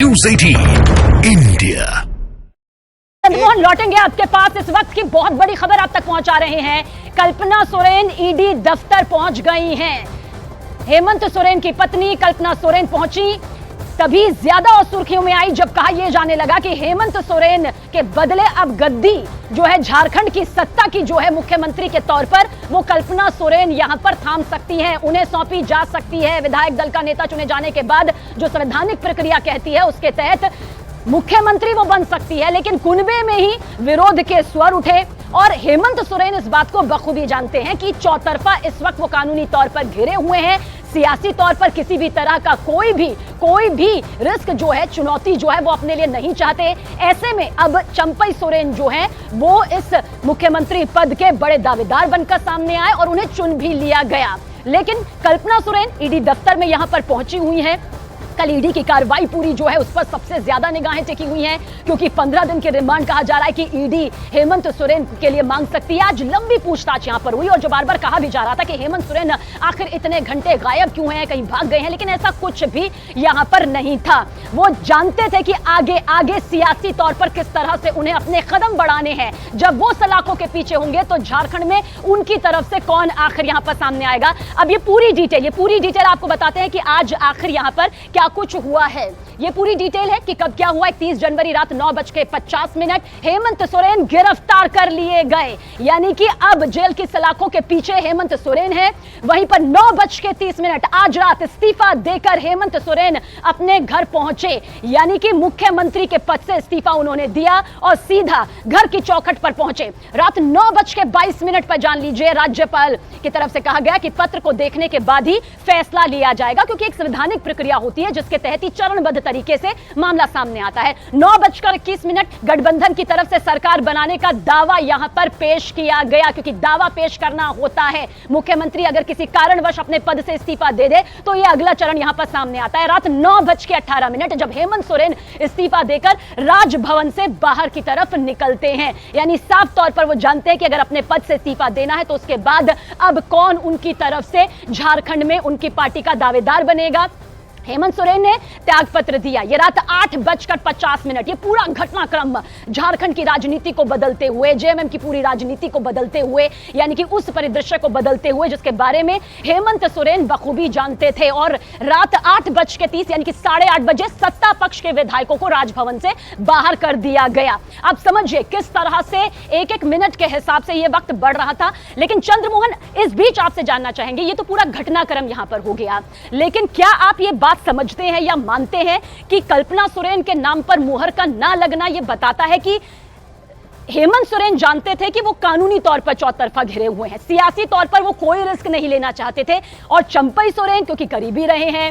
News 18 India. Chandramohan लौटेंगे आपके पास। इस वक्त की बहुत बड़ी खबर आप तक पहुंचा रहे हैं। कल्पना सोरेन ईडी दफ्तर पहुंच गई हैं। हेमंत सोरेन की पत्नी कल्पना सोरेन पहुंची तभी ज्यादा और सुर्खियों में आई जब कहा यह जाने लगा कि हेमंत सोरेन के बदले अब गद्दी जो है झारखंड की सत्ता की जो है मुख्यमंत्री के तौर पर वो कल्पना सोरेन यहां पर थाम सकती हैं, उन्हें सौंपी जा सकती है। विधायक दल का नेता चुने जाने के बाद जो संवैधानिक प्रक्रिया कहती है उसके तहत मुख्यमंत्री वो बन सकती है। लेकिन कुनबे में ही विरोध के स्वर उठे और हेमंत सोरेन इस बात को बखूबी जानते हैं कि चौतरफा इस वक्त वो कानूनी तौर पर घिरे हुए हैं। सियासी तौर पर किसी भी तरह का कोई भी रिस्क जो है, चुनौती जो है वो अपने लिए नहीं चाहते। ऐसे में अब चंपई सोरेन जो है वो इस मुख्यमंत्री पद के बड़े दावेदार बनकर सामने आए और उन्हें चुन भी लिया गया। लेकिन कल्पना सोरेन ईडी दफ्तर में यहां पर पहुंची हुई हैं। कल ईडी की कार्रवाई पूरी जो है उस पर सबसे ज्यादा निगाहें टिकी हुई हैं क्योंकि 15 दिन के रिमांड कहा जा रहा है कि ईडी हेमंत सोरेन के लिए मांग सकती है। आज लंबी पूछताछ यहां पर हुई और जो बार बार कहा भी जा रहा था कि हेमंत सोरेन आखिर इतने घंटे गायब क्यों हैं, कहीं भाग गए हैं, लेकिन ऐसा कुछ भी यहां पर नहीं था। वो जानते थे कि आगे आगे सियासी तौर पर किस तरह से उन्हें अपने कदम बढ़ाने हैं। जब वो सलाखों के पीछे होंगे तो झारखंड में उनकी तरफ से कौन आखिर यहां पर सामने आएगा। अब ये पूरी डिटेल आपको बताते हैं कि आज आखिर यहां पर क्या कुछ हुआ है। ये पूरी डिटेल है कि कब क्या हुआ। 31 जनवरी रात 9:50 हेमंत सोरेन गिरफ्तार कर लिए गए, यानी कि अब जेल की सलाखों के पीछे हेमंत सोरेन है। वहीं पर 9:30 आज रात इस्तीफा देकर हेमंत सोरेन अपने घर पहुंचे, यानी कि मुख्यमंत्री के पद से इस्तीफा उन्होंने दिया और सीधा घर की चौखट पर पहुंचे। रात 9:22 पर जान लीजिए राज्यपाल की तरफ से कहा गया कि पत्र को देखने के बाद ही फैसला लिया जाएगा, क्योंकि एक संवैधानिक प्रक्रिया होती है जिसके तहत ही चरणबद्ध तरीके से मामला सामने आता है। 9:21 गठबंधन की तरफ से सरकार बनाने का दावा यहां पर पेश किया गया, क्योंकि दावा पेश करना होता है। मुख्यमंत्री अगर किसी कारणवश अपने पद से इस्तीफा दे दे तो यह अगला चरण यहां पर सामने आता है। रात 9:18 जब हेमंत सोरेन इस्तीफा देकर राजभवन से बाहर की तरफ निकलते हैं, यानी साफ तौर पर वो जानते हैं कि अगर अपने पद से इस्तीफा देना है तो उसके बाद अब कौन उनकी तरफ से झारखंड में उनकी पार्टी का दावेदार बनेगा। हेमंत सोरेन ने त्यागपत्र दिया। यह रात 8:50 ये पूरा घटनाक्रम झारखंड की राजनीति को बदलते हुए, जेएमएम की पूरी राजनीति को बदलते हुए, यानी कि उस परिदृश्य को बदलते हुए जिसके बारे में हेमंत सोरेन बखूबी जानते थे। और रात 8:30 यानी कि 8:30 बजे सत्ता पक्ष के विधायकों को राजभवन से बाहर कर दिया गया। अब समझिए किस तरह से एक एक मिनट के हिसाब से यह वक्त बढ़ रहा था। लेकिन चंद्रमोहन, इस बीच आपसे जानना चाहेंगे, ये तो पूरा घटनाक्रम यहां पर हो गया, लेकिन क्या आप ये बात समझते हैं या मानते हैं कि कल्पना सोरेन के नाम पर मुहर का ना लगना यह बताता है कि हेमंत सोरेन जानते थे कि वो कानूनी तौर पर चौतरफा घिरे हुए हैं, सियासी तौर पर वो कोई रिस्क नहीं लेना चाहते थे। और चंपई सोरेन क्योंकि करीबी रहे हैं,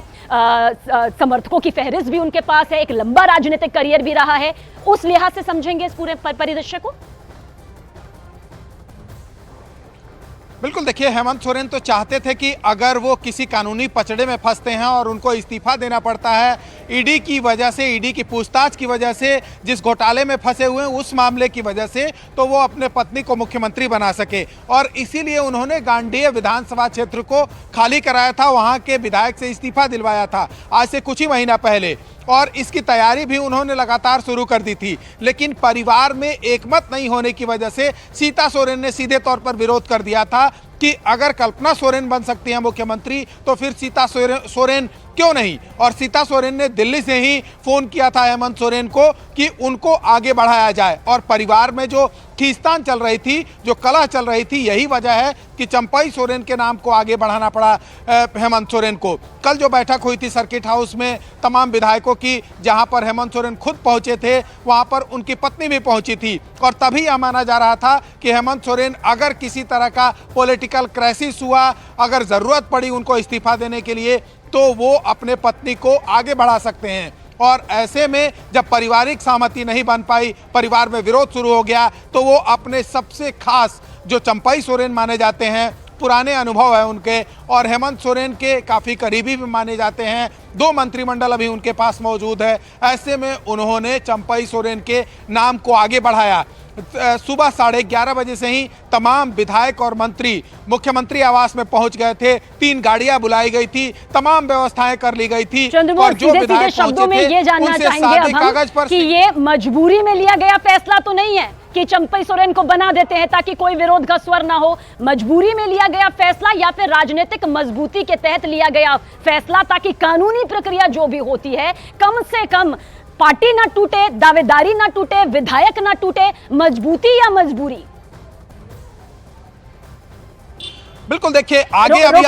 समर्थकों की फहरिस्त भी उनके पास है, एक लंबा राजनीतिक करियर भी रहा है, उस लिहाज से समझेंगे इस पूरे परिदृश्य को। बिल्कुल, देखिए, हेमंत सोरेन तो चाहते थे कि अगर वो किसी कानूनी पचड़े में फंसते हैं और उनको इस्तीफा देना पड़ता है ईडी की वजह से, ईडी की पूछताछ की वजह से, जिस घोटाले में फंसे हुए हैं उस मामले की वजह से, तो वो अपने पत्नी को मुख्यमंत्री बना सके। और इसीलिए उन्होंने गांडेय विधानसभा क्षेत्र को खाली कराया था, वहाँ के विधायक से इस्तीफा दिलवाया था आज से कुछ ही महीना पहले, और इसकी तैयारी भी उन्होंने लगातार शुरू कर दी थी। लेकिन परिवार में एकमत नहीं होने की वजह से सीता सोरेन ने सीधे तौर पर विरोध कर दिया था कि अगर कल्पना सोरेन बन सकती है मुख्यमंत्री तो फिर सीता सोरेन क्यों नहीं। और सीता सोरेन ने दिल्ली से ही फोन किया था हेमंत सोरेन को कि उनको आगे बढ़ाया जाए। और परिवार में जो खींचतान चल रही थी, जो कलह चल रही थी, यही वजह है कि चंपई सोरेन के नाम को आगे बढ़ाना पड़ा हेमंत सोरेन को। कल जो बैठक हुई थी सर्किट हाउस में तमाम विधायकों की, जहां पर हेमंत सोरेन खुद पहुंचे थे, वहां पर उनकी पत्नी भी पहुंची थी। और तभी यह माना जा रहा था कि हेमंत सोरेन अगर किसी तरह का पॉलिटिकल क्राइसिस हुआ, अगर जरूरत पड़ी उनको इस्तीफा देने के लिए, तो वो अपने पत्नी को आगे बढ़ा सकते हैं। और ऐसे में जब पारिवारिक सहमति नहीं बन पाई, परिवार में विरोध शुरू हो गया, तो वो अपने सबसे खास जो चंपई सोरेन माने जाते हैं, पुराने अनुभव है उनके, और हेमंत सोरेन के काफ़ी करीबी भी माने जाते हैं, 2 मंत्रिमंडल अभी उनके पास मौजूद है। ऐसे में उन्होंने चंपई सोरेन के नाम को आगे बढ़ाया। सुबह 11:30 बजे से ही तमाम विधायक और मंत्री मुख्यमंत्री आवास में पहुंच गए थे। 3 गाड़ियां बुलाई गई थी, तमाम व्यवस्थाएं कर ली गई थी। और जो विधायक शब्दों में ये जानना चाहेंगे कागज पर कि ये मजबूरी में लिया गया फैसला तो नहीं है कि चंपई सोरेन को बना देते हैं ताकि कोई विरोध का स्वर ना हो। मजबूरी में लिया गया फैसला या फिर राजनीतिक मजबूती के तहत लिया गया फैसला ताकि कानूनी प्रक्रिया जो भी होती है कम से कम पार्टी ना टूटे, दावेदारी ना टूटे, विधायक ना टूटे। मजबूती या मजबूरी? बिल्कुल देखिए आगे अभी